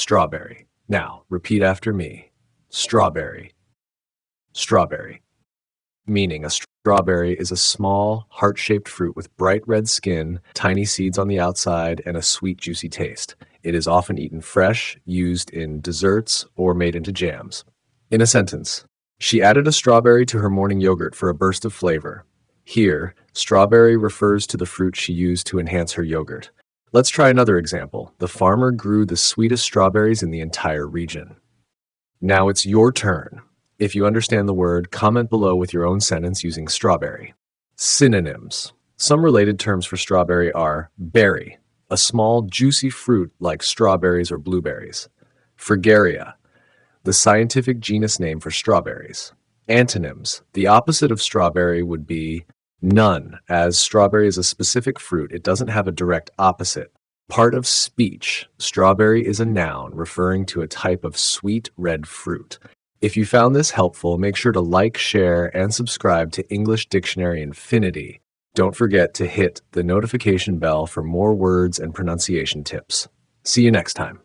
strawberry. Now, repeat after me. Strawberry, strawberry. Meaning, a strawberry is a small, heart-shaped fruit with bright red skin, tiny seeds on the outside, and a sweet, juicy taste. It is often eaten fresh, used in desserts, or made into jams. In a sentence, she added a strawberry to her morning yogurt for a burst of flavor. Here, strawberry refers to the fruit she used to enhance her yogurt. Let's try another example. The farmer grew the sweetest strawberries in the entire region. Now it's your turn. If you understand the word, comment below with your own sentence using strawberry. Synonyms. Some related terms for strawberry are berry, a small, juicy fruit like strawberries or blueberries. Fragaria, the scientific genus name for strawberries. Antonyms. The opposite of strawberry would be none, as strawberry is a specific fruit. It doesn't have a direct opposite. Part of speech. Strawberry is a noun referring to a type of sweet red fruit. If you found this helpful, make sure to like, share, and subscribe to English Dictionary Infinity. Don't forget to hit the notification bell for more words and pronunciation tips. See you next time.